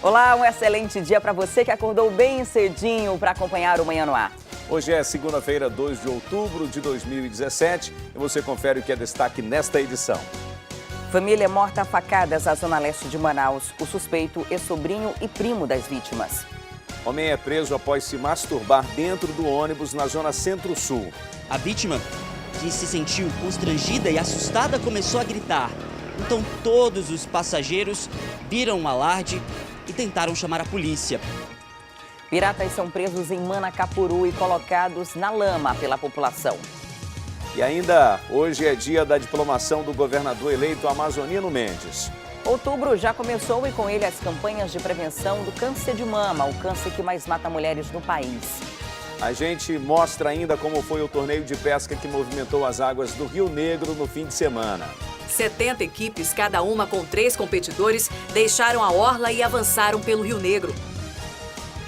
Olá, um excelente dia para você que acordou bem cedinho para acompanhar o Manhã no Ar. Hoje é segunda-feira, 2 de outubro de 2017 e você confere o que é destaque nesta edição. Família morta a facadas na zona leste de Manaus. O suspeito é sobrinho e primo das vítimas. Homem é preso após se masturbar dentro do ônibus na zona centro-sul. A vítima, que se sentiu constrangida e assustada, começou a gritar. Então todos os passageiros viram um alarde e tentaram chamar a polícia. Piratas são presos em Manacapuru e colocados na lama pela população. E ainda, hoje é dia da diplomação do governador eleito Amazonino Mendes. Outubro já começou e com ele as campanhas de prevenção do câncer de mama, o câncer que mais mata mulheres no país. A gente mostra ainda como foi o torneio de pesca que movimentou as águas do Rio Negro no fim de semana. 70 equipes, cada uma com 3 competidores, deixaram a orla e avançaram pelo Rio Negro.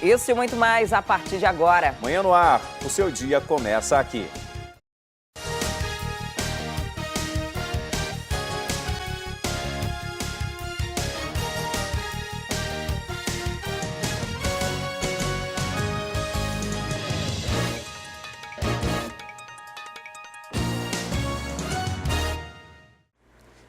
Isso e muito mais a partir de agora. Manhã no Ar, o seu dia começa aqui.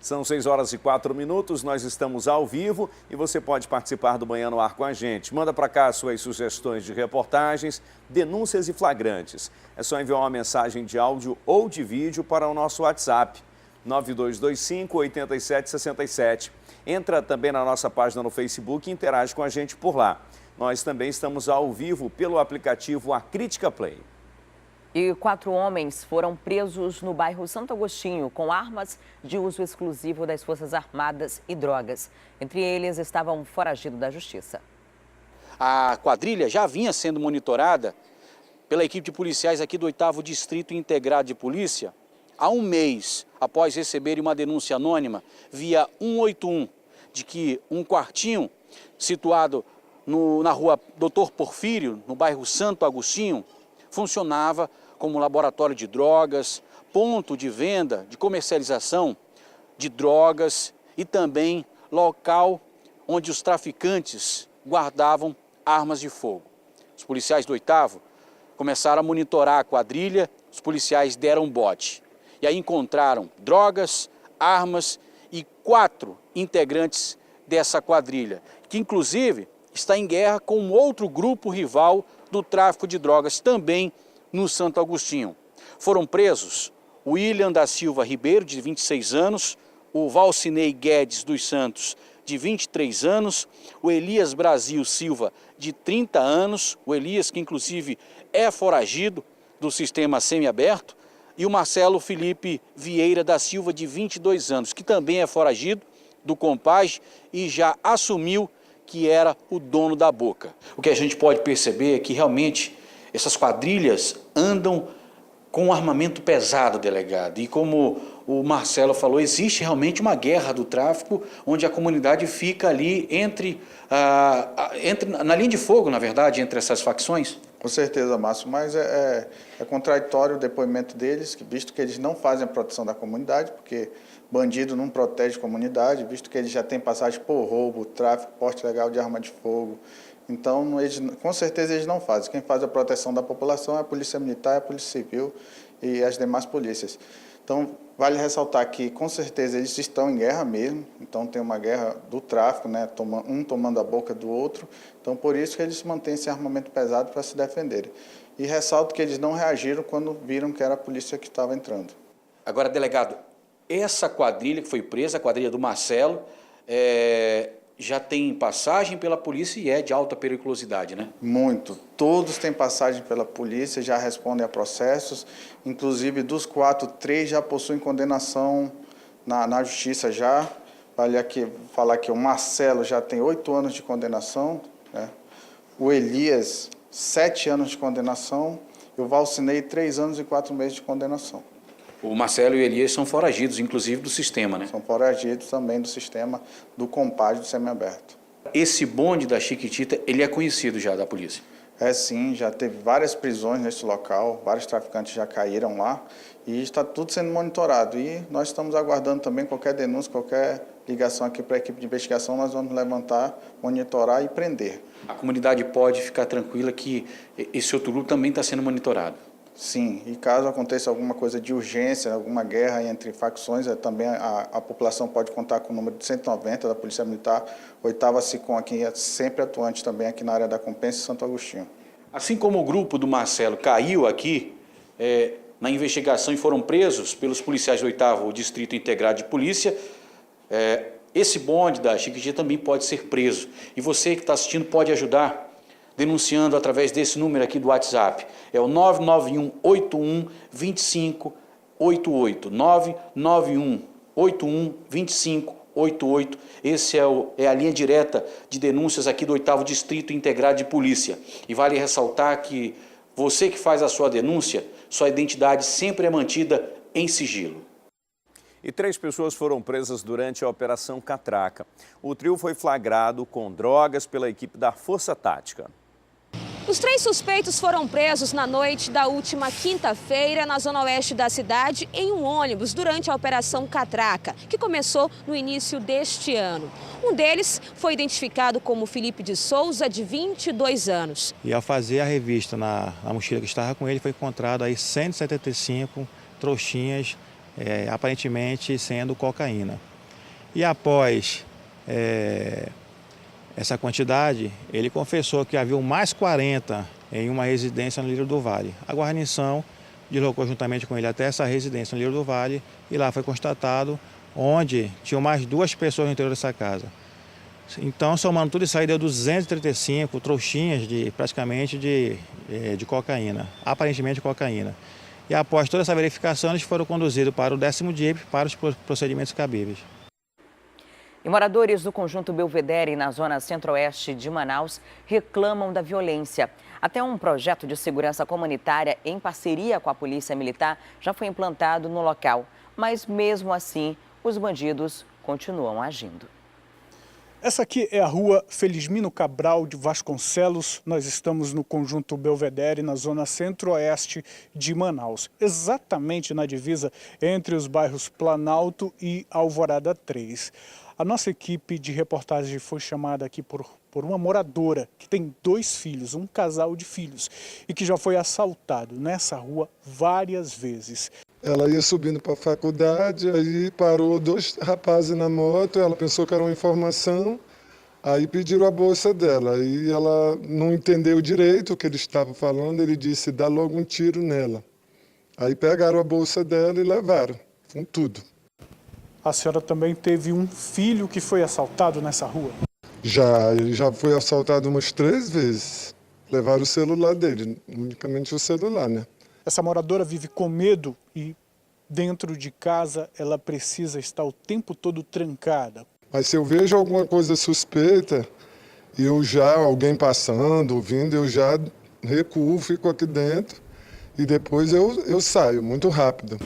São 6 horas e 4 minutos, nós estamos ao vivo e você pode participar do Manhã no Ar com a gente. Manda para cá suas sugestões de reportagens, denúncias e flagrantes. É só enviar uma mensagem de áudio ou de vídeo para o nosso WhatsApp, 9225-8767. Entra também na nossa página no Facebook e interage com a gente por lá. Nós também estamos ao vivo pelo aplicativo A Crítica Play. E 4 homens foram presos no bairro Santo Agostinho com armas de uso exclusivo das Forças Armadas e drogas. Entre eles estavam foragidos da justiça. A quadrilha já vinha sendo monitorada pela equipe de policiais aqui do 8º Distrito Integrado de Polícia há um mês, após receberem uma denúncia anônima via 181 de que um quartinho situado na rua Doutor Porfírio, no bairro Santo Agostinho, funcionava como laboratório de drogas, ponto de venda, de comercialização de drogas e também local onde os traficantes guardavam armas de fogo. Os policiais do 8º começaram a monitorar a quadrilha, os policiais deram bote. E aí encontraram drogas, armas e 4 integrantes dessa quadrilha, que inclusive está em guerra com um outro grupo rival do tráfico de drogas, também no Santo Agostinho. Foram presos o William da Silva Ribeiro, de 26 anos, o Valcinei Guedes dos Santos, de 23 anos, o Elias Brasil Silva, de 30 anos, o Elias que inclusive é foragido do sistema semiaberto, e o Marcelo Felipe Vieira da Silva, de 22 anos, que também é foragido do Compage e já assumiu que era o dono da boca. O que a gente pode perceber é que realmente essas quadrilhas andam com um armamento pesado, delegado. E como o Marcelo falou, existe realmente uma guerra do tráfico, onde a comunidade fica ali na linha de fogo, na verdade, entre essas facções. Com certeza, Márcio, mas é contraditório o depoimento deles, visto que eles não fazem a proteção da comunidade, porque bandido não protege a comunidade, visto que eles já têm passagem por roubo, tráfico, porte ilegal de arma de fogo. Então, com certeza eles não fazem. Quem faz a proteção da população é a Polícia Militar, a Polícia Civil e as demais polícias. Então, vale ressaltar que, com certeza, eles estão em guerra mesmo. Então, tem uma guerra do tráfico, né? Um tomando a boca do outro. Então, por isso que eles mantêm esse armamento pesado para se defenderem. E ressalto que eles não reagiram quando viram que era a polícia que estava entrando. Agora, delegado, essa quadrilha que foi presa, a quadrilha do Marcelo, já tem passagem pela polícia e é de alta periculosidade, né? Muito. Todos têm passagem pela polícia, já respondem a processos. Inclusive, dos 4, 3 já possuem condenação na justiça já. Vale aqui falar que o Marcelo já tem 8 anos de condenação, né? O Elias, 7 anos de condenação. E o Valcinei, 3 anos e 4 meses de condenação. O Marcelo e o Elias são foragidos, inclusive, do sistema, né? São foragidos também do sistema do Compage do semiaberto. Esse bonde da Chiquitita, ele é conhecido já da polícia? É sim, já teve várias prisões nesse local, vários traficantes já caíram lá e está tudo sendo monitorado. E nós estamos aguardando também qualquer denúncia, qualquer ligação aqui para a equipe de investigação, nós vamos levantar, monitorar e prender. A comunidade pode ficar tranquila que esse outro grupo também está sendo monitorado. Sim, e caso aconteça alguma coisa de urgência, alguma guerra entre facções, também a população pode contar com o número de 190 da Polícia Militar, 8ª SICOM aqui, sempre atuante também aqui na área da Compensa e Santo Agostinho. Assim como o grupo do Marcelo caiu aqui na investigação e foram presos pelos policiais do 8º Distrito Integrado de Polícia, esse bonde da Chiquitinha também pode ser preso. E você que está assistindo pode ajudar denunciando através desse número aqui do WhatsApp. É o 991-81-2588. 991-81-2588. Esse é a linha direta de denúncias aqui do 8º Distrito Integrado de Polícia. E vale ressaltar que você que faz a sua denúncia, sua identidade sempre é mantida em sigilo. E 3 pessoas foram presas durante a Operação Catraca. O trio foi flagrado com drogas pela equipe da Força Tática. Os 3 suspeitos foram presos na noite da última quinta-feira na zona oeste da cidade em um ônibus durante a Operação Catraca, que começou no início deste ano. Um deles foi identificado como Felipe de Souza, de 22 anos. E ao fazer a revista na mochila que estava com ele, foi encontrado aí 175 trouxinhas, aparentemente sendo cocaína. E após essa quantidade, ele confessou que havia mais 40 em uma residência no Lírio do Vale. A guarnição deslocou juntamente com ele até essa residência no Lírio do Vale e lá foi constatado onde tinham mais 2 pessoas no interior dessa casa. Então, somando tudo isso aí, deu 235 trouxinhas praticamente de cocaína, aparentemente cocaína. E após toda essa verificação, eles foram conduzidos para o 10º DIEP para os procedimentos cabíveis. E moradores do conjunto Belvedere, na zona centro-oeste de Manaus, reclamam da violência. Até um projeto de segurança comunitária em parceria com a Polícia Militar já foi implantado no local. Mas, mesmo assim, os bandidos continuam agindo. Essa aqui é a rua Felizmino Cabral de Vasconcelos. Nós estamos no conjunto Belvedere, na zona centro-oeste de Manaus. Exatamente na divisa entre os bairros Planalto e Alvorada 3. A nossa equipe de reportagem foi chamada aqui por uma moradora que tem 2 filhos, um casal de filhos, e que já foi assaltado nessa rua várias vezes. Ela ia subindo para a faculdade, aí parou 2 rapazes na moto, ela pensou que era uma informação, aí pediram a bolsa dela. Aí ela não entendeu direito o que ele estava falando, ele disse, dá logo um tiro nela. Aí pegaram a bolsa dela e levaram, com tudo. A senhora também teve um filho que foi assaltado nessa rua? Ele já foi assaltado umas 3 vezes. Levaram o celular dele, unicamente o celular, né? Essa moradora vive com medo e dentro de casa ela precisa estar o tempo todo trancada. Mas se eu vejo alguma coisa suspeita, alguém passando, vindo, eu já recuo, fico aqui dentro e depois eu saio muito rápido.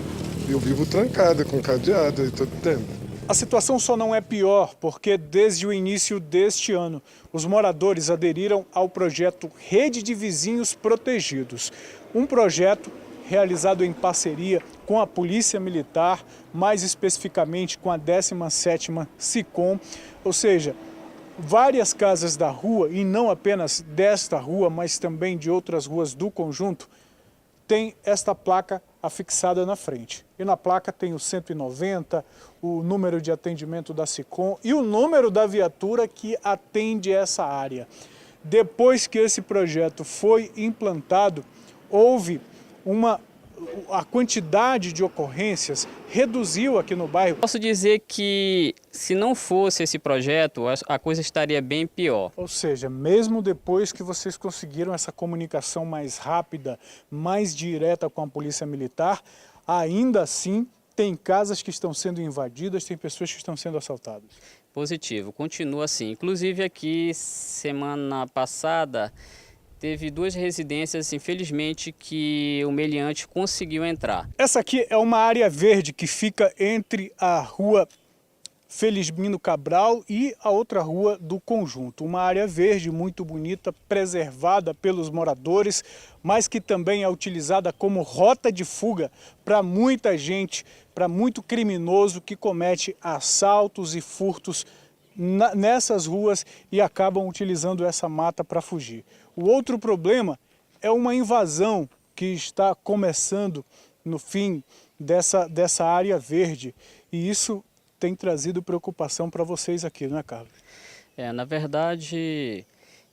Eu vivo trancada com cadeado aí todo tempo. A situação só não é pior porque desde o início deste ano, os moradores aderiram ao projeto Rede de Vizinhos Protegidos. Um projeto realizado em parceria com a Polícia Militar, mais especificamente com a 17ª SICOM, ou seja, várias casas da rua, e não apenas desta rua, mas também de outras ruas do conjunto, tem esta placa afixada na frente. E na placa tem o 190, o número de atendimento da SICOM e o número da viatura que atende essa área. Depois que esse projeto foi implantado, houve a quantidade de ocorrências reduziu aqui no bairro. Posso dizer que se não fosse esse projeto, a coisa estaria bem pior. Ou seja, mesmo depois que vocês conseguiram essa comunicação mais rápida, mais direta com a Polícia Militar, ainda assim tem casas que estão sendo invadidas, tem pessoas que estão sendo assaltadas. Positivo, continua assim. Inclusive aqui, semana passada, teve 2 residências, infelizmente, que o meliante conseguiu entrar. Essa aqui é uma área verde que fica entre a rua Felizmino Cabral e a outra rua do conjunto. Uma área verde muito bonita, preservada pelos moradores, mas que também é utilizada como rota de fuga para muita gente, para muito criminoso que comete assaltos e furtos nessas ruas e acabam utilizando essa mata para fugir. O outro problema é uma invasão que está começando no fim dessa área verde, e isso tem trazido preocupação para vocês aqui, não é, Carlos? Na verdade,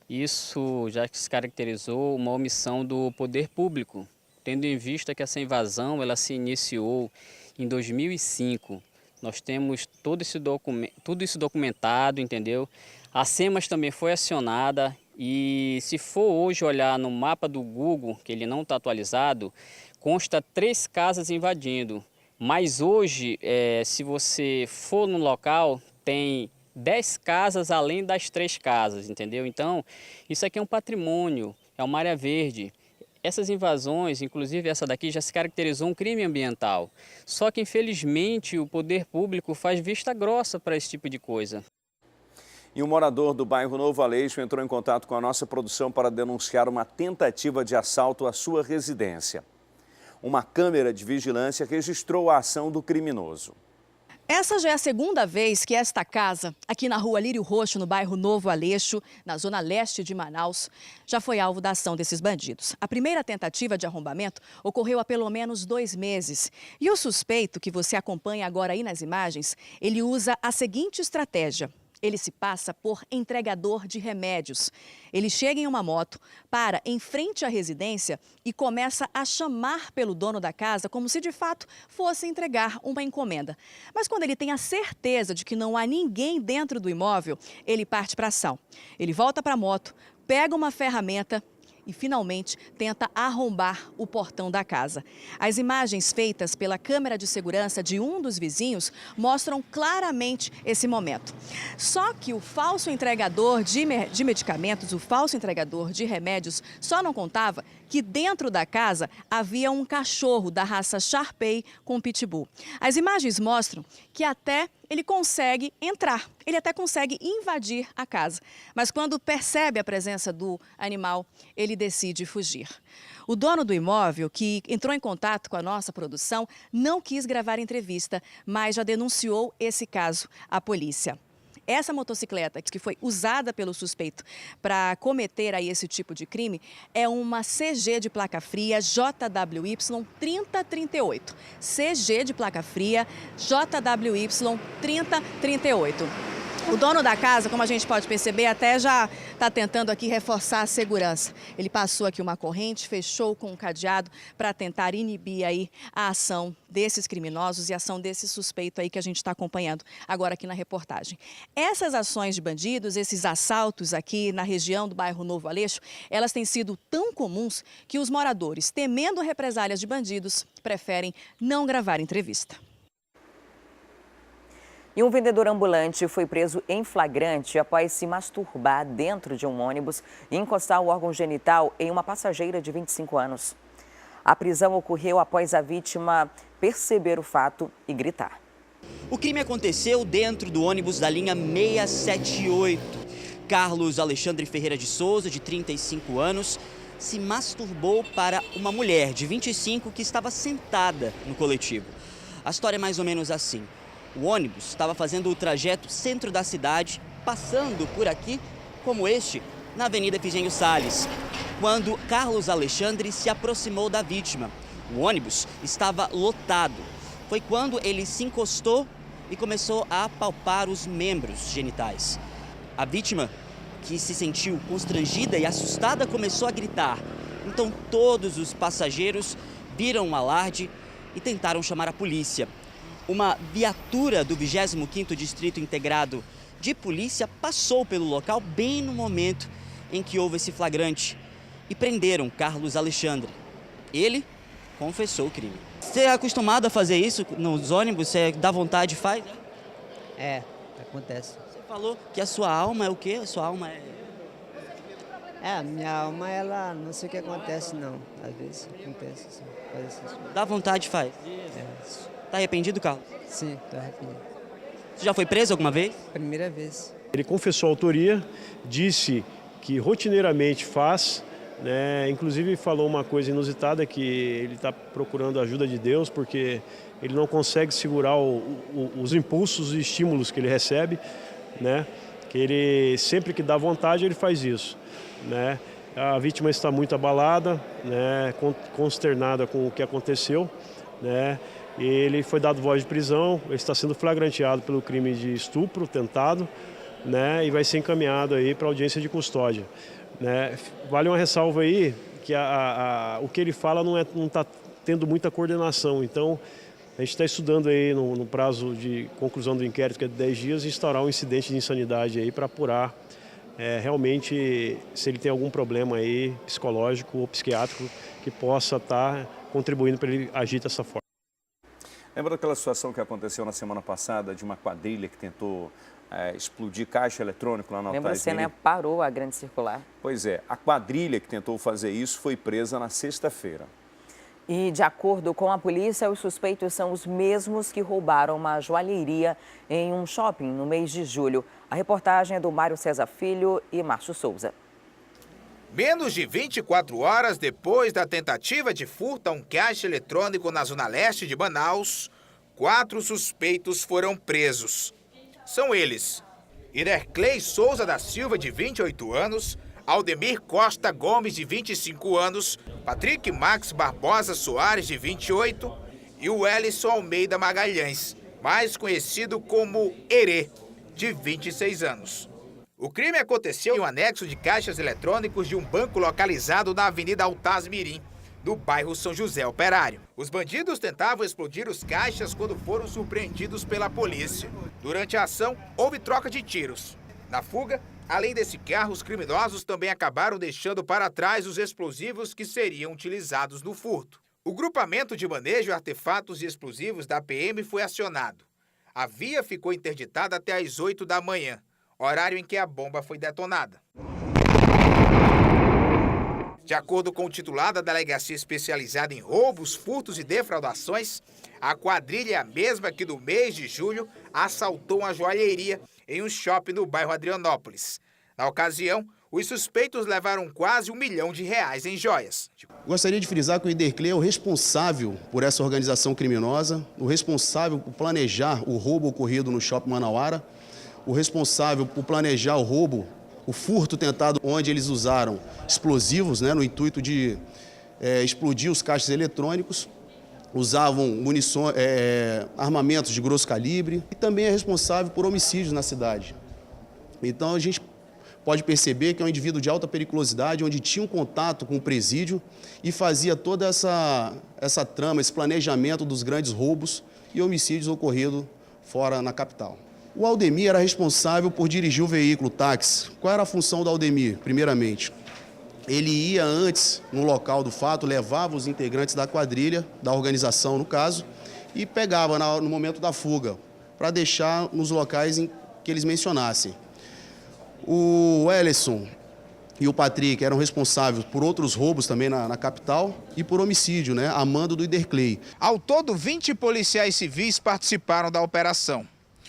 isso já se caracterizou uma omissão do poder público, tendo em vista que essa invasão ela se iniciou em 2005. Nós temos tudo isso documentado, entendeu? A SEMAS também foi acionada e se for hoje olhar no mapa do Google, que ele não está atualizado, consta 3 casas invadindo. Mas hoje, se você for no local, tem 10 casas além das 3 casas, entendeu? Então, isso aqui é um patrimônio, é uma área verde. Essas invasões, inclusive essa daqui, já se caracterizou um crime ambiental. Só que, infelizmente, o poder público faz vista grossa para esse tipo de coisa. E um morador do bairro Novo Aleixo entrou em contato com a nossa produção para denunciar uma tentativa de assalto à sua residência. Uma câmera de vigilância registrou a ação do criminoso. Essa já é a segunda vez que esta casa, aqui na rua Lírio Roxo, no bairro Novo Aleixo, na zona leste de Manaus, já foi alvo da ação desses bandidos. A primeira tentativa de arrombamento ocorreu há pelo menos 2 meses. E o suspeito, que você acompanha agora aí nas imagens, ele usa a seguinte estratégia. Ele se passa por entregador de remédios. Ele chega em uma moto, para em frente à residência e começa a chamar pelo dono da casa como se de fato fosse entregar uma encomenda. Mas quando ele tem a certeza de que não há ninguém dentro do imóvel, ele parte para a ação. Ele volta para a moto, pega uma ferramenta e finalmente tenta arrombar o portão da casa. As imagens feitas pela câmera de segurança de um dos vizinhos mostram claramente esse momento. Só que o falso entregador de medicamentos, o falso entregador de remédios, só não contava que dentro da casa havia um cachorro da raça Shar-Pei com pitbull. As imagens mostram que até ele consegue entrar, ele até consegue invadir a casa. Mas quando percebe a presença do animal, ele decide fugir. O dono do imóvel, que entrou em contato com a nossa produção, não quis gravar entrevista, mas já denunciou esse caso à polícia. Essa motocicleta que foi usada pelo suspeito para cometer aí esse tipo de crime é uma CG de placa fria JWY 3038. CG de placa fria JWY 3038. O dono da casa, como a gente pode perceber, até já está tentando aqui reforçar a segurança. Ele passou aqui uma corrente, fechou com um cadeado para tentar inibir aí a ação desses criminosos e a ação desse suspeito aí que a gente está acompanhando agora aqui na reportagem. Essas ações de bandidos, esses assaltos aqui na região do bairro Novo Aleixo, elas têm sido tão comuns que os moradores, temendo represálias de bandidos, preferem não gravar entrevista. E um vendedor ambulante foi preso em flagrante após se masturbar dentro de um ônibus e encostar o órgão genital em uma passageira de 25 anos. A prisão ocorreu após a vítima perceber o fato e gritar. O crime aconteceu dentro do ônibus da linha 678. Carlos Alexandre Ferreira de Souza, de 35 anos, se masturbou para uma mulher de 25 que estava sentada no coletivo. A história é mais ou menos assim. O ônibus estava fazendo o trajeto centro da cidade, passando por aqui, como este, na Avenida Efigênio Salles, quando Carlos Alexandre se aproximou da vítima. O ônibus estava lotado. Foi quando ele se encostou e começou a apalpar os membros genitais. A vítima, que se sentiu constrangida e assustada, começou a gritar. Então todos os passageiros viram um alarde e tentaram chamar a polícia. Uma viatura do 25º Distrito Integrado de Polícia passou pelo local bem no momento em que houve esse flagrante e prenderam Carlos Alexandre. Ele confessou o crime. Você é acostumado a fazer isso nos ônibus? Você dá vontade e faz? É, acontece. Você falou que a sua alma é o quê? A sua alma é... A minha alma, ela não sei o que acontece, não. Às vezes acontece, assim, faz essas coisas. Dá vontade e faz? É. Tá arrependido, Carlos? Sim, tô arrependido. Você já foi preso alguma vez? Primeira vez. Ele confessou a autoria, disse que rotineiramente faz, né? Inclusive falou uma coisa inusitada, que ele está procurando a ajuda de Deus, porque ele não consegue segurar os impulsos e estímulos que ele recebe, né? Que ele, sempre que dá vontade, ele faz isso, né? A vítima está muito abalada, né? Consternada com o que aconteceu, né? Ele foi dado voz de prisão, ele está sendo flagranteado pelo crime de estupro tentado, né? E vai ser encaminhado aí para audiência de custódia, né? Vale uma ressalva aí que o que ele fala não está tendo muita coordenação, então a gente está estudando aí no prazo de conclusão do inquérito, que é de 10 dias, instaurar um incidente de insanidade aí para apurar realmente se ele tem algum problema aí psicológico ou psiquiátrico que possa estar contribuindo para ele agir dessa forma. Lembra daquela situação que aconteceu na semana passada de uma quadrilha que tentou explodir caixa eletrônico lá na Lembra Altair? você, né? Parou a grande circular. Pois é, a quadrilha que tentou fazer isso foi presa na sexta-feira. E, de acordo com a polícia, os suspeitos são os mesmos que roubaram uma joalheria em um shopping no mês de julho. A reportagem é do Mário César Filho e Márcio Souza. Menos de 24 horas depois da tentativa de furto a um caixa eletrônico na zona leste de Manaus, 4 suspeitos foram presos. São eles: Iderclei Souza da Silva, de 28 anos, Aldemir Costa Gomes, de 25 anos, Patrick Max Barbosa Soares, de 28, e o Ellison Almeida Magalhães, mais conhecido como Herê, de 26 anos. O crime aconteceu em um anexo de caixas eletrônicos de um banco localizado na Avenida Altaz Mirim, no bairro São José Operário. Os bandidos tentavam explodir os caixas quando foram surpreendidos pela polícia. Durante a ação, houve troca de tiros. Na fuga, além desse carro, os criminosos também acabaram deixando para trás os explosivos que seriam utilizados no furto. O grupamento de manejo de artefatos e explosivos da PM foi acionado. A via ficou interditada até às 8 da manhã, horário em que a bomba foi detonada. De acordo com o titular da Delegacia Especializada em Roubos, Furtos e Defraudações, a quadrilha é a mesma que no mês de julho assaltou uma joalheria em um shopping no bairro Adrianópolis. Na ocasião, os suspeitos levaram quase R$1 milhão em joias. Gostaria de frisar que o Iderclei é o responsável por essa organização criminosa, o responsável por planejar o roubo ocorrido no shopping Manauara, o responsável por planejar o roubo, o furto tentado, onde eles usaram explosivos, né, no intuito de explodir os caixas eletrônicos, usavam munições, armamentos de grosso calibre, e também é responsável por homicídios na cidade. Então a gente pode perceber que é um indivíduo de alta periculosidade, onde tinha um contato com o presídio e fazia toda essa trama, esse planejamento dos grandes roubos e homicídios ocorridos fora na capital. O Aldemir era responsável por dirigir o veículo, o táxi. Qual era a função do Aldemir, primeiramente? Ele ia antes no local do fato, levava os integrantes da quadrilha, da organização no caso, e pegava no momento da fuga, para deixar nos locais em que eles mencionassem. O Ellison e o Patrick eram responsáveis por outros roubos também na capital e por homicídio, né, a mando do Iderclei. Ao todo, 20 policiais civis participaram da operação.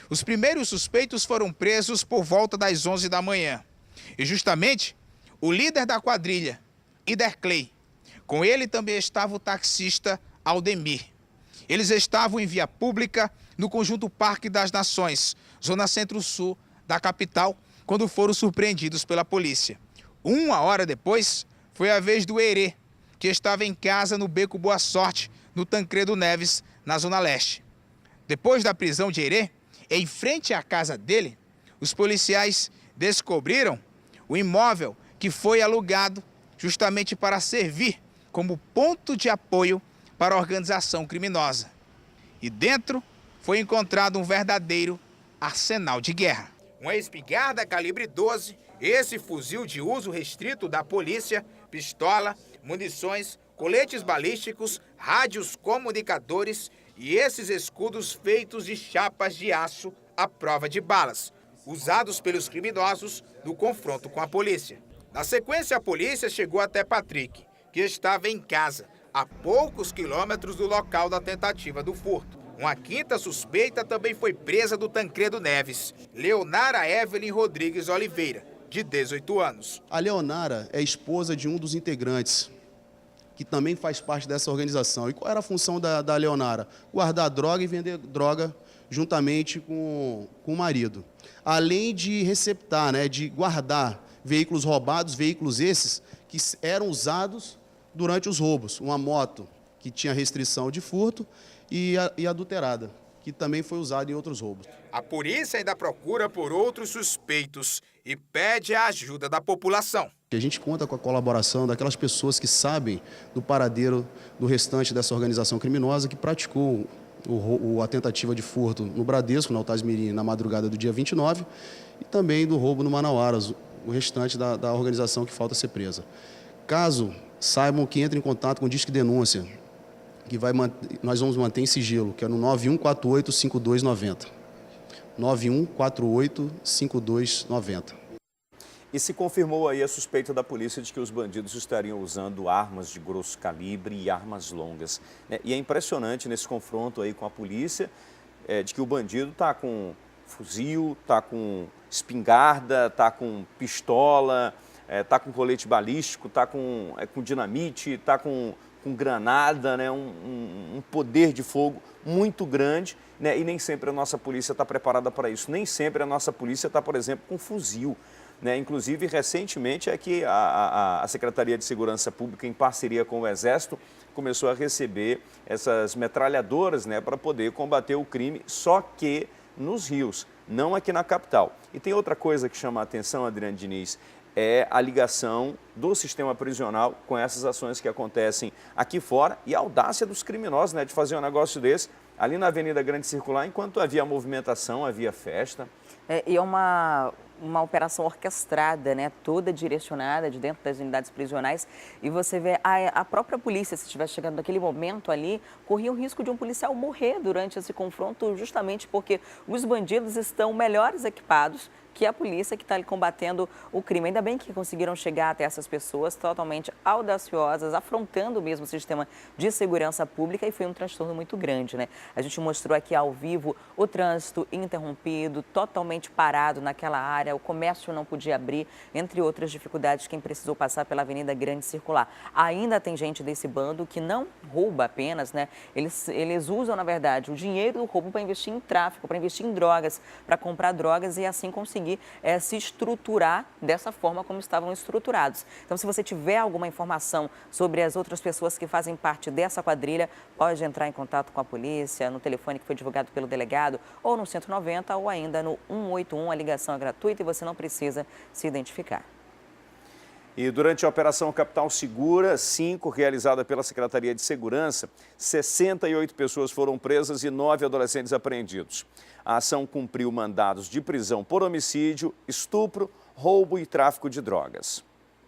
Os primeiros suspeitos foram presos por volta das 11 da manhã. E justamente o líder da quadrilha, Iderclei. Com ele também estava o taxista Aldemir. Eles estavam em via pública no conjunto Parque das Nações, zona centro-sul da capital, quando foram surpreendidos pela polícia. Uma hora depois, foi a vez do Herê, que estava em casa no Beco Boa Sorte, no Tancredo Neves, na Zona Leste. Depois da prisão de Herê, em frente à casa dele, os policiais descobriram o imóvel que foi alugado justamente para servir como ponto de apoio para a organização criminosa. E dentro foi encontrado um verdadeiro arsenal de guerra. Uma espingarda calibre 12, esse fuzil de uso restrito da polícia, pistola, munições, coletes balísticos, rádios comunicadores e esses escudos feitos de chapas de aço à prova de balas, usados pelos criminosos no confronto com a polícia. Na sequência, a polícia chegou até Patrick, que estava em casa, a poucos quilômetros do local da tentativa do furto. Uma quinta suspeita também foi presa do Tancredo Neves, Leonara Evelyn Rodrigues Oliveira, de 18 anos. A Leonara é esposa de um dos integrantes, que também faz parte dessa organização. E qual era a função da Leonara? Guardar droga e vender droga juntamente com o marido. Além de receptar, de guardar veículos roubados, veículos esses que eram usados durante os roubos. Uma moto que tinha restrição de furto e adulterada, que também foi usada em outros roubos. A polícia ainda procura por outros suspeitos e pede a ajuda da população. A gente conta com a colaboração daquelas pessoas que sabem do paradeiro do restante dessa organização criminosa que praticou a tentativa de furto no Bradesco, na Altasmirim, na madrugada do dia 29, e também do roubo no Manauaras, o restante da organização que falta ser presa. Caso saibam que entre em contato com o Disque Denúncia, que nós vamos manter em sigilo, que é no 9148-5290. 9148-5290. E se confirmou aí a suspeita da polícia de que os bandidos estariam usando armas de grosso calibre e armas longas. E é impressionante nesse confronto aí com a polícia, de que o bandido está com fuzil, está com espingarda, está com pistola, está com colete balístico, está com dinamite, está com granada, um poder de fogo muito grande, e nem sempre a nossa polícia está preparada para isso. Nem sempre a nossa polícia está, por exemplo, com fuzil. Inclusive, recentemente, que a Secretaria de Segurança Pública, em parceria com o Exército, começou a receber essas metralhadoras para poder combater o crime, só que nos rios, não aqui na capital. E tem outra coisa que chama a atenção, Adriane Diniz, é a ligação do sistema prisional com essas ações que acontecem aqui fora e a audácia dos criminosos de fazer um negócio desse ali na Avenida Grande Circular, enquanto havia movimentação, havia festa. E é uma operação orquestrada, toda direcionada de dentro das unidades prisionais. E você vê a própria polícia, se estiver chegando naquele momento ali, corria o risco de um policial morrer durante esse confronto, justamente porque os bandidos estão melhores equipados que a polícia que está ali combatendo o crime. Ainda bem que conseguiram chegar até essas pessoas totalmente audaciosas, afrontando mesmo o sistema de segurança pública, e foi um transtorno muito grande, A gente mostrou aqui ao vivo o trânsito interrompido, totalmente parado naquela área, o comércio não podia abrir, entre outras dificuldades, quem precisou passar pela Avenida Grande Circular. Ainda tem gente desse bando que não rouba apenas, Eles usam, na verdade, o dinheiro do roubo para investir em tráfico, para investir em drogas, para comprar drogas e assim conseguir se estruturar dessa forma como estavam estruturados. Então, se você tiver alguma informação sobre as outras pessoas que fazem parte dessa quadrilha, pode entrar em contato com a polícia, no telefone que foi divulgado pelo delegado, ou no 190, ou ainda no 181, a ligação é gratuita e você não precisa se identificar. E durante a Operação Capital Segura 5, realizada pela Secretaria de Segurança, 68 pessoas foram presas e 9 adolescentes apreendidos. A ação cumpriu mandados de prisão por homicídio, estupro, roubo e tráfico de drogas.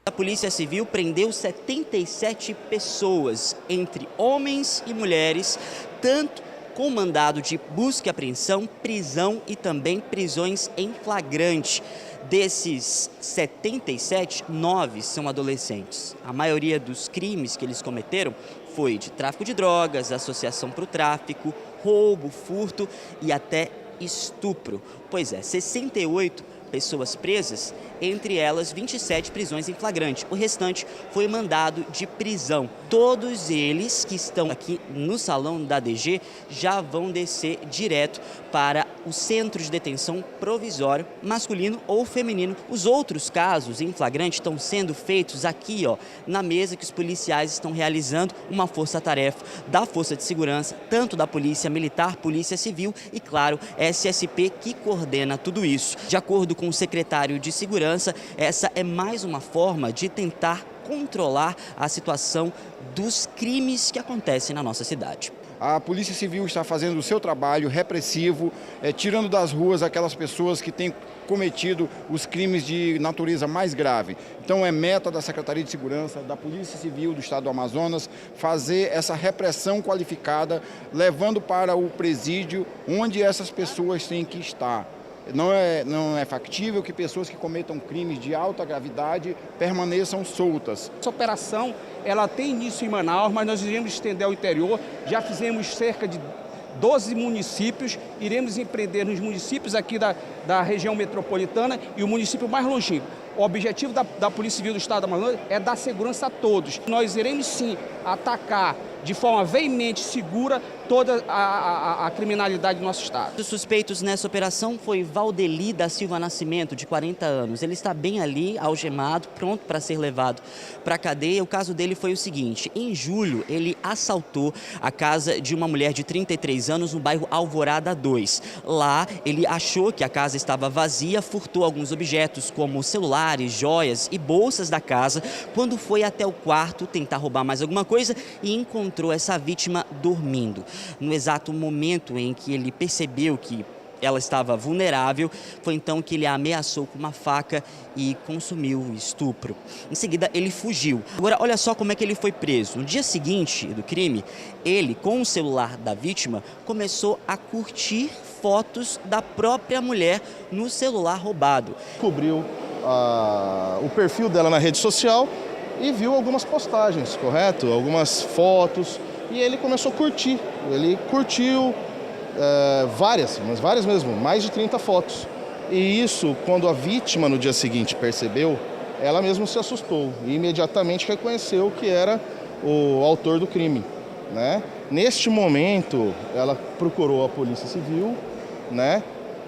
A Polícia Civil prendeu 77 pessoas, entre homens e mulheres, tanto com mandado de busca e apreensão, prisão e também prisões em flagrante. Desses 77, 9 são adolescentes. A maioria dos crimes que eles cometeram foi de tráfico de drogas, associação para o tráfico, roubo, furto e até estupro. Pois é, 68 pessoas presas, entre elas 27 prisões em flagrante. O restante foi mandado de prisão. Todos eles que estão aqui no salão da DG já vão descer direto para o centro de detenção provisório, masculino ou feminino. Os outros casos em flagrante estão sendo feitos aqui, na mesa que os policiais estão realizando uma força-tarefa da Força de Segurança, tanto da Polícia Militar, Polícia Civil e, claro, SSP, que coordena tudo isso. De acordo com o secretário de Segurança, essa é mais uma forma de tentar controlar a situação dos crimes que acontecem na nossa cidade. A Polícia Civil está fazendo o seu trabalho repressivo, tirando das ruas aquelas pessoas que têm cometido os crimes de natureza mais grave. Então é meta da Secretaria de Segurança, da Polícia Civil do Estado do Amazonas, fazer essa repressão qualificada, levando para o presídio onde essas pessoas têm que estar. Não é factível que pessoas que cometam crimes de alta gravidade permaneçam soltas. Essa operação ela tem início em Manaus, mas nós iremos estender ao interior. Já fizemos cerca de 12 municípios, iremos empreender nos municípios aqui da região metropolitana e o município mais longínquo. O objetivo da Polícia Civil do Estado do Amazonas é dar segurança a todos. Nós iremos sim atacar de forma veemente, segura, toda a criminalidade do nosso estado. Os suspeitos nessa operação foi Valdeli da Silva Nascimento, de 40 anos. Ele está bem ali, algemado, pronto para ser levado para a cadeia. O caso dele foi o seguinte: em julho, ele assaltou a casa de uma mulher de 33 anos no bairro Alvorada 2. Lá, ele achou que a casa estava vazia, furtou alguns objetos, como celulares, joias e bolsas da casa. Quando foi até o quarto tentar roubar mais alguma coisa e encontrou essa vítima dormindo. No exato momento em que ele percebeu que ela estava vulnerável, foi então que ele a ameaçou com uma faca e consumiu o estupro. Em seguida, ele fugiu. Agora, olha só como é que ele foi preso. No dia seguinte do crime, ele, com o celular da vítima, começou a curtir fotos da própria mulher no celular roubado. Cobriu o perfil dela na rede social e viu algumas postagens, correto? Algumas fotos, e ele começou a curtir. Ele curtiu várias, mas várias mesmo, mais de 30 fotos. E isso, quando a vítima no dia seguinte percebeu, ela mesma se assustou e imediatamente reconheceu que era o autor do crime, né? Neste momento, ela procurou a Polícia Civil, né?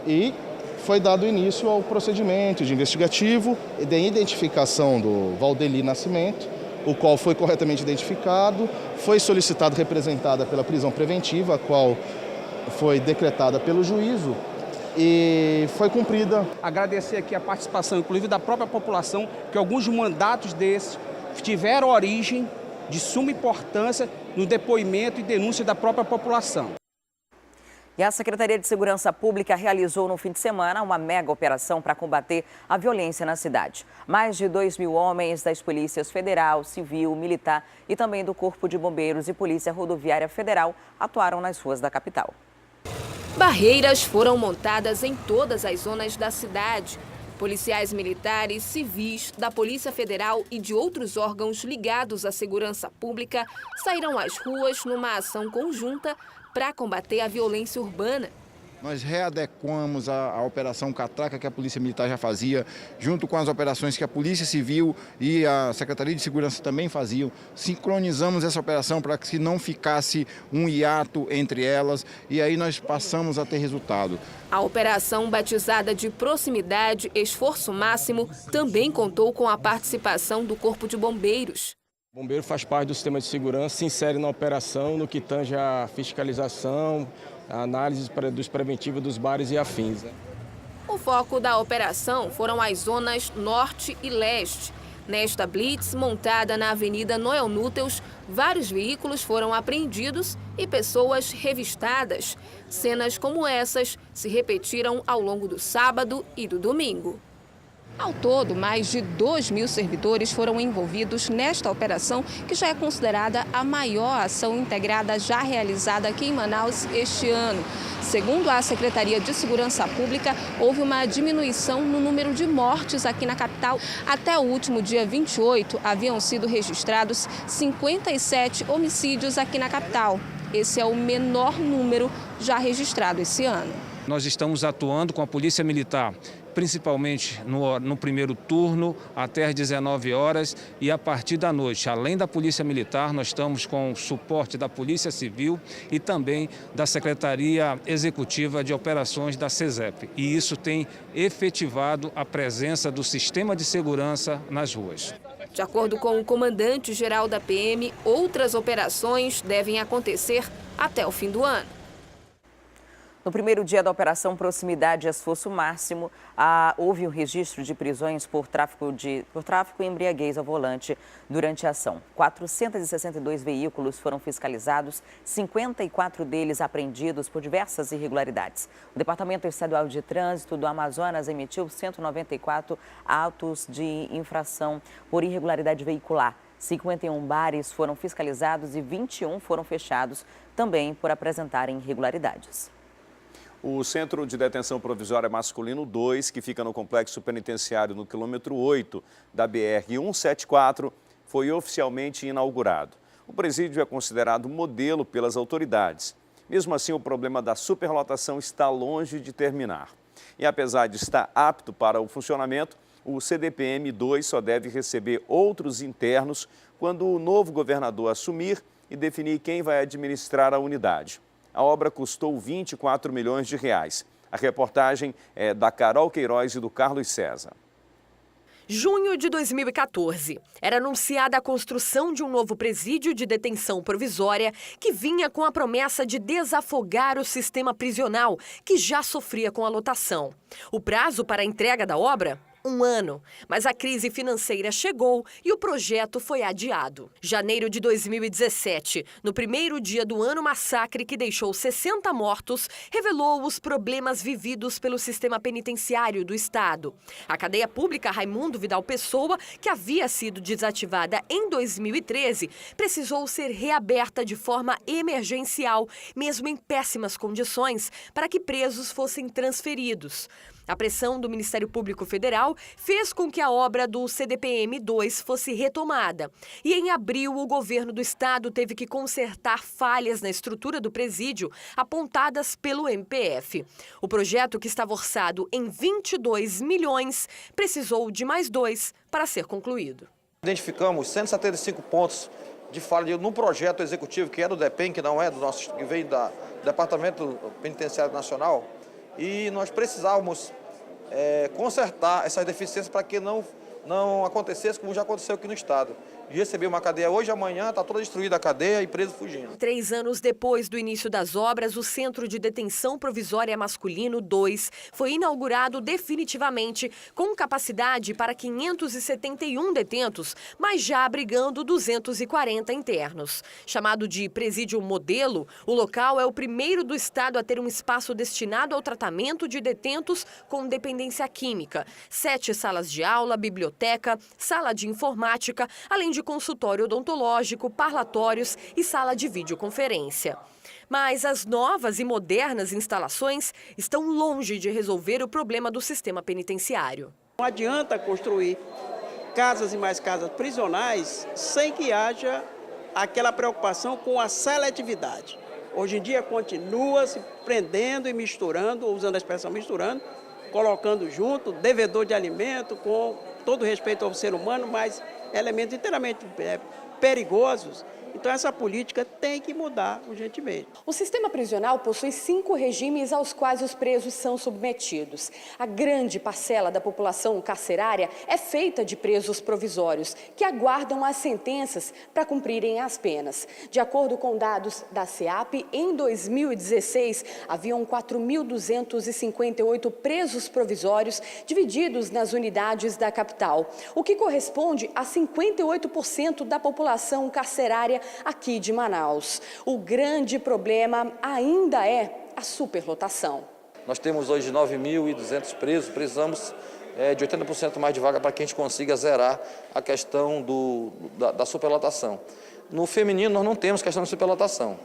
E foi dado início ao procedimento de investigativo e de identificação do Valdeli Nascimento, o qual foi corretamente identificado, foi solicitado representada pela prisão preventiva, a qual foi decretada pelo juízo e foi cumprida. Agradecer aqui a participação, inclusive, da própria população, que alguns mandatos desses tiveram origem de suma importância no depoimento e denúncia da própria população. E a Secretaria de Segurança Pública realizou no fim de semana uma mega operação para combater a violência na cidade. Mais de 2.000 homens das polícias federal, civil, militar e também do Corpo de Bombeiros e Polícia Rodoviária Federal atuaram nas ruas da capital. Barreiras foram montadas em todas as zonas da cidade. Policiais militares, civis, da Polícia Federal e de outros órgãos ligados à segurança pública saíram às ruas numa ação conjunta para combater a violência urbana. Nós readequamos a Operação Catraca, que a Polícia Militar já fazia, junto com as operações que a Polícia Civil e a Secretaria de Segurança também faziam. Sincronizamos essa operação para que não ficasse um hiato entre elas e aí nós passamos a ter resultado. A operação, batizada de Proximidade Esforço Máximo, também contou com a participação do Corpo de Bombeiros. O bombeiro faz parte do sistema de segurança, se insere na operação no que tange a fiscalização, a análise dos preventivos dos bares e afins. O foco da operação foram as zonas norte e leste. Nesta blitz, montada na Avenida Noel Núteus, vários veículos foram apreendidos e pessoas revistadas. Cenas como essas se repetiram ao longo do sábado e do domingo. Ao todo, mais de 2.000 servidores foram envolvidos nesta operação, que já é considerada a maior ação integrada já realizada aqui em Manaus este ano. Segundo a Secretaria de Segurança Pública, houve uma diminuição no número de mortes aqui na capital. Até o último dia 28, haviam sido registrados 57 homicídios aqui na capital. Esse é o menor número já registrado esse ano. Nós estamos atuando com a Polícia Militar, principalmente no primeiro turno, até às 19 horas e a partir da noite. Além da Polícia Militar, nós estamos com o suporte da Polícia Civil e também da Secretaria Executiva de Operações da SESEP. E isso tem efetivado a presença do sistema de segurança nas ruas. De acordo com o comandante-geral da PM, outras operações devem acontecer até o fim do ano. No primeiro dia da Operação Proximidade Esforço Máximo, houve um registro de prisões por tráfico e embriaguez ao volante durante a ação. 462 veículos foram fiscalizados, 54 deles apreendidos por diversas irregularidades. O Departamento Estadual de Trânsito do Amazonas emitiu 194 autos de infração por irregularidade veicular. 51 bares foram fiscalizados e 21 foram fechados, também por apresentarem irregularidades. O Centro de Detenção Provisória Masculino 2, que fica no Complexo Penitenciário no quilômetro 8 da BR-174, foi oficialmente inaugurado. O presídio é considerado modelo pelas autoridades. Mesmo assim, o problema da superlotação está longe de terminar. E apesar de estar apto para o funcionamento, o CDPM-2 só deve receber outros internos quando o novo governador assumir e definir quem vai administrar a unidade. A obra custou 24 milhões de reais. A reportagem é da Carol Queiroz e do Carlos César. Junho de 2014. Era anunciada a construção de um novo presídio de detenção provisória que vinha com a promessa de desafogar o sistema prisional, que já sofria com a lotação. O prazo para a entrega da obra? 1 ano, mas a crise financeira chegou e o projeto foi adiado. Janeiro de 2017, no primeiro dia do ano, massacre que deixou 60 mortos, revelou os problemas vividos pelo sistema penitenciário do estado. A cadeia pública Raimundo Vidal Pessoa, que havia sido desativada em 2013, precisou ser reaberta de forma emergencial, mesmo em péssimas condições, para que presos fossem transferidos. A pressão do Ministério Público Federal fez com que a obra do CDPM-2 fosse retomada. E em abril, o governo do estado teve que consertar falhas na estrutura do presídio apontadas pelo MPF. O projeto, que estava orçado em 22 milhões, precisou de mais 2 para ser concluído. Identificamos 175 pontos de falha no projeto executivo, que é do DEPEN, que não é do nosso, que veio do Departamento Penitenciário Nacional. E nós precisávamos consertar essas deficiências para que não acontecesse como já aconteceu aqui no estado. De receber uma cadeia hoje, amanhã está toda destruída a cadeia e preso fugindo. 3 anos depois do início das obras, o Centro de Detenção Provisória Masculino 2 foi inaugurado definitivamente, com capacidade para 571 detentos, mas já abrigando 240 internos. Chamado de presídio modelo, o local é o primeiro do estado a ter um espaço destinado ao tratamento de detentos com dependência química. 7 salas de aula, biblioteca, sala de informática, além de consultório odontológico, parlatórios e sala de videoconferência. Mas as novas e modernas instalações estão longe de resolver o problema do sistema penitenciário. Não adianta construir casas e mais casas prisionais sem que haja aquela preocupação com a seletividade. Hoje em dia continua se prendendo e misturando, usando a expressão misturando, colocando junto devedor de alimento, com todo respeito ao ser humano, mas elementos inteiramente perigosos. Então essa política tem que mudar urgentemente. O sistema prisional possui 5 regimes aos quais os presos são submetidos. A grande parcela da população carcerária é feita de presos provisórios, que aguardam as sentenças para cumprirem as penas. De acordo com dados da SEAP, em 2016, haviam 4.258 presos provisórios divididos nas unidades da capital, o que corresponde a 58% da população carcerária aqui de Manaus. O grande problema ainda é a superlotação. Nós temos hoje 9.200 presos, precisamos de 80% mais de vaga para que a gente consiga zerar a questão da superlotação. No feminino nós não temos questão de superlotação.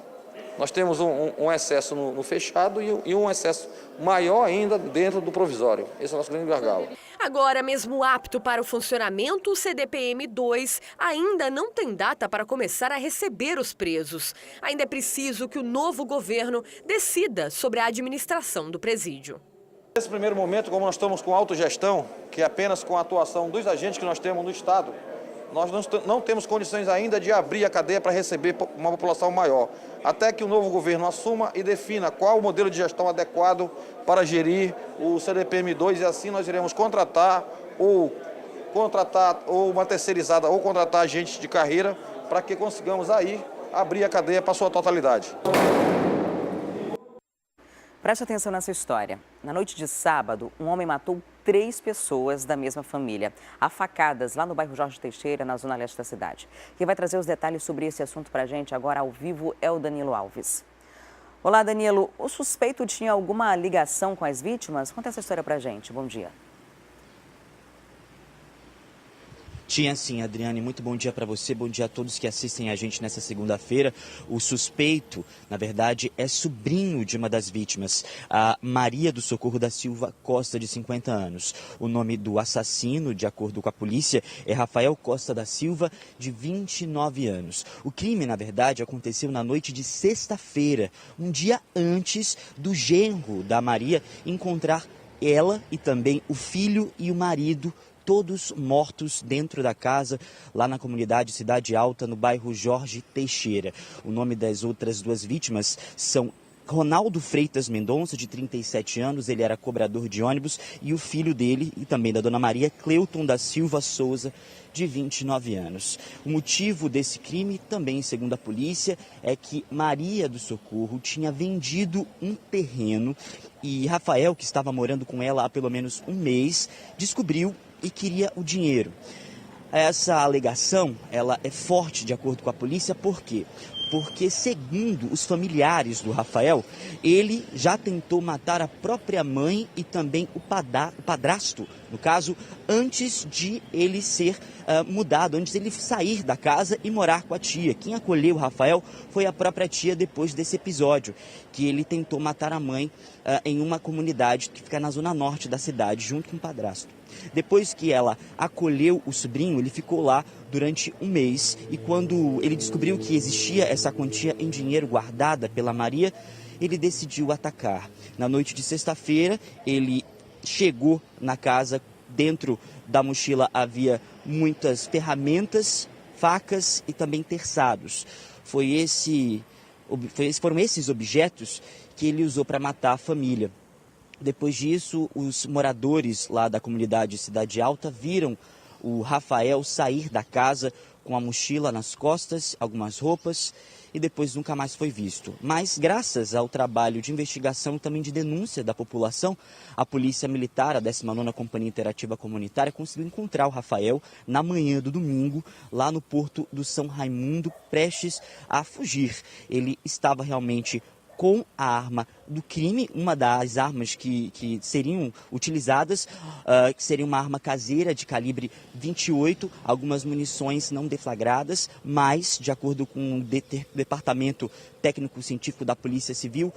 Nós temos um excesso no fechado e um excesso maior ainda dentro do provisório. Esse é o nosso grande gargalo. Agora, mesmo apto para o funcionamento, o CDPM-2 ainda não tem data para começar a receber os presos. Ainda é preciso que o novo governo decida sobre a administração do presídio. Nesse primeiro momento, como nós estamos com autogestão, que é apenas com a atuação dos agentes que nós temos no estado, nós não temos condições ainda de abrir a cadeia para receber uma população maior, até que o novo governo assuma e defina qual o modelo de gestão adequado para gerir o CDPM-2 e assim nós iremos contratar ou uma terceirizada ou contratar agentes de carreira para que consigamos aí abrir a cadeia para a sua totalidade. Preste atenção nessa história. Na noite de sábado, um homem matou 3 pessoas da mesma família, a facadas, lá no bairro Jorge Teixeira, na zona leste da cidade. Quem vai trazer os detalhes sobre esse assunto para a gente agora ao vivo é o Danilo Alves. Olá, Danilo. O suspeito tinha alguma ligação com as vítimas? Conta essa história para a gente. Bom dia. Tinha sim, Adriane. Muito bom dia para você, bom dia a todos que assistem a gente nessa segunda-feira. O suspeito, na verdade, é sobrinho de uma das vítimas, a Maria do Socorro da Silva Costa, de 50 anos. O nome do assassino, de acordo com a polícia, é Rafael Costa da Silva, de 29 anos. O crime, na verdade, aconteceu na noite de sexta-feira, um dia antes do genro da Maria encontrar ela e também o filho e o marido, todos mortos dentro da casa, lá na comunidade Cidade Alta, no bairro Jorge Teixeira. O nome das outras duas vítimas são Ronaldo Freitas Mendonça, de 37 anos, ele era cobrador de ônibus, e o filho dele, e também da dona Maria, Cleuton da Silva Souza, de 29 anos. O motivo desse crime, também segundo a polícia, é que Maria do Socorro tinha vendido um terreno e Rafael, que estava morando com ela há pelo menos um mês, descobriu e queria o dinheiro. Essa alegação, ela é forte de acordo com a polícia, por quê? Porque, segundo os familiares do Rafael, ele já tentou matar a própria mãe e também o padrasto, no caso, antes de ele ser mudado, antes de ele sair da casa e morar com a tia. Quem acolheu o Rafael foi a própria tia depois desse episódio, que ele tentou matar a mãe em uma comunidade que fica na zona norte da cidade, junto com o padrasto. Depois que ela acolheu o sobrinho, ele ficou lá durante um mês e quando ele descobriu que existia essa quantia em dinheiro guardada pela Maria, ele decidiu atacar. Na noite de sexta-feira, ele chegou na casa, dentro da mochila havia muitas ferramentas, facas e também terçados. Foram esses objetos que ele usou para matar a família. Depois disso, os moradores lá da comunidade Cidade Alta viram o Rafael sair da casa com a mochila nas costas, algumas roupas, e depois nunca mais foi visto. Mas, graças ao trabalho de investigação e também de denúncia da população, a Polícia Militar, a 19ª Companhia Interativa Comunitária, conseguiu encontrar o Rafael na manhã do domingo, lá no Porto do São Raimundo, prestes a fugir. Ele estava realmente com a arma do crime, uma das armas que seriam utilizadas, que seria uma arma caseira de calibre 28, algumas munições não deflagradas, mas, de acordo com o Departamento Técnico-Científico da Polícia Civil,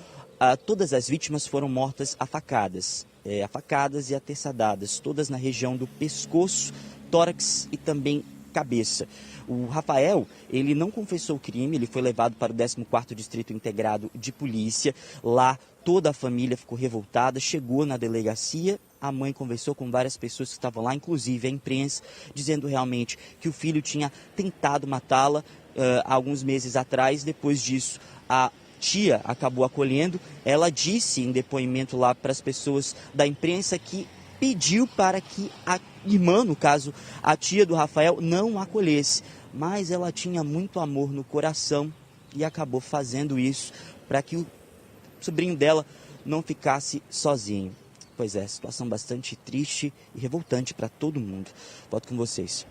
todas as vítimas foram mortas a facadas e aterçadadas, todas na região do pescoço, tórax e também cabeça. O Rafael, ele não confessou o crime, ele foi levado para o 14º Distrito Integrado de Polícia. Lá toda a família ficou revoltada, chegou na delegacia, a mãe conversou com várias pessoas que estavam lá, inclusive a imprensa, dizendo realmente que o filho tinha tentado matá-la há alguns meses atrás. Depois disso, a tia acabou acolhendo. Ela disse em depoimento lá para as pessoas da imprensa que pediu para que a irmã, no caso, a tia do Rafael, não a acolhesse. Mas ela tinha muito amor no coração e acabou fazendo isso para que o sobrinho dela não ficasse sozinho. Pois é, situação bastante triste e revoltante para todo mundo. Volto com vocês.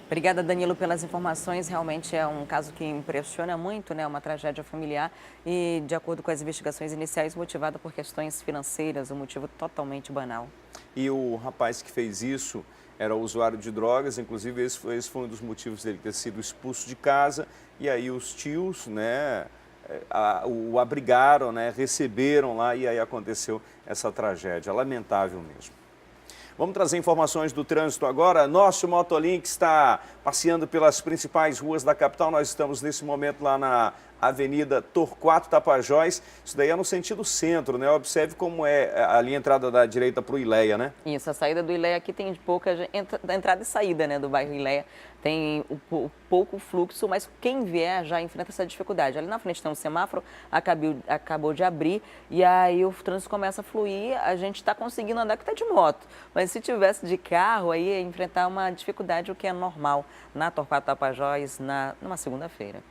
Obrigada, Danilo, pelas informações. Realmente é um caso que impressiona muito, né? Uma tragédia familiar e, de acordo com as investigações iniciais, motivada por questões financeiras, um motivo totalmente banal. E o rapaz que fez isso era usuário de drogas, inclusive esse foi um dos motivos dele ter sido expulso de casa. E aí os tios, né, o abrigaram, né, receberam lá e aí aconteceu essa tragédia. Lamentável mesmo. Vamos trazer informações do trânsito agora. Nosso Motolink está passeando pelas principais ruas da capital. Nós estamos nesse momento lá na Avenida Torquato Tapajós. Isso daí é no sentido centro, né? Observe como é ali a entrada da direita para o Ileia, né? Isso, a saída do Ileia aqui tem pouca entrada e saída, né, do bairro Ileia. Tem pouco fluxo, mas quem vier já enfrenta essa dificuldade. Ali na frente tem um semáforo, acabou de abrir e aí o trânsito começa a fluir. A gente está conseguindo andar que está de moto, mas se tivesse de carro, aí ia enfrentar uma dificuldade, o que é normal na Torquato Tapajós numa segunda-feira.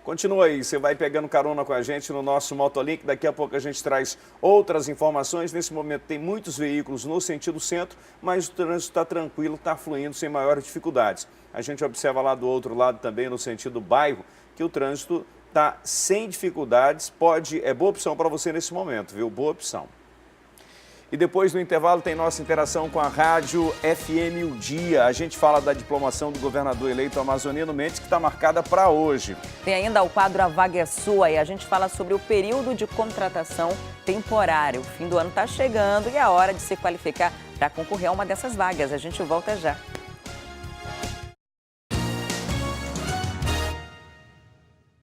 Continua aí, você vai pegando carona com a gente no nosso Motolink. Daqui a pouco a gente traz outras informações. Nesse momento tem muitos veículos no sentido centro, mas o trânsito está tranquilo, está fluindo sem maiores dificuldades. A gente observa lá do outro lado também, no sentido bairro, que o trânsito está sem dificuldades. É boa opção para você nesse momento, viu? Boa opção. E depois do intervalo tem nossa interação com a Rádio FM O Dia. A gente fala da diplomação do governador eleito Amazonino Mendes, que está marcada para hoje. Tem ainda o quadro A Vaga é Sua e a gente fala sobre o período de contratação temporária. O fim do ano está chegando e é a hora de se qualificar para concorrer a uma dessas vagas. A gente volta já.